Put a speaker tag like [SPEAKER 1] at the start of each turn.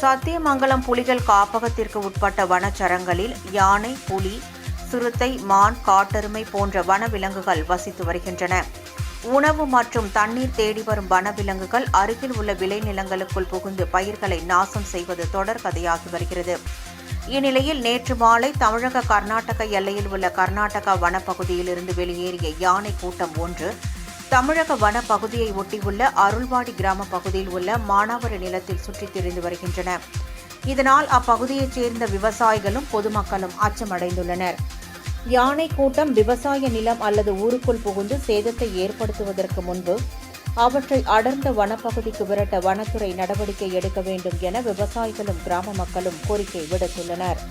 [SPEAKER 1] சத்தியமங்கலம் புலிகள் காப்பகத்திற்கு உட்பட்ட வனச்சரங்களில் யானை, புலி, சிறுத்தை, மான், காட்டெருமை போன்ற வனவிலங்குகள் வசித்து வருகின்றன. உணவு மற்றும் தண்ணீர் தேடி வரும் வனவிலங்குகள் அருகில் உள்ள விளைநிலங்களுக்குள் புகுந்து பயிர்களை நாசம் செய்வது தொடர்கதையாகி வருகிறது. இந்நிலையில் நேற்று மாலை தமிழக கர்நாடக எல்லையில் உள்ள கர்நாடகா வனப்பகுதியிலிருந்து வெளியேறிய யானை கூட்டம் ஒன்று தமிழக வனப்பகுதியை ஒட்டியுள்ள அருள்வாடி கிராம பகுதியில் உள்ள மானாவாரி நிலத்தில் சுற்றித் திரிந்து வருகின்றன. இதனால் அப்பகுதியைச் சேர்ந்த விவசாயிகளும் பொதுமக்களும் அச்சமடைந்துள்ளனர். யானை கூட்டம் விவசாய நிலம் அல்லது ஊருக்குள் புகுந்து சேதத்தை ஏற்படுத்துவதற்கு முன்பு அவற்றை அடர்ந்த வனப்பகுதிக்கு விரட்ட வனத்துறை நடவடிக்கை எடுக்க வேண்டும் என விவசாயிகளும் கிராம மக்களும் கோரிக்கை விடுத்துள்ளனர்.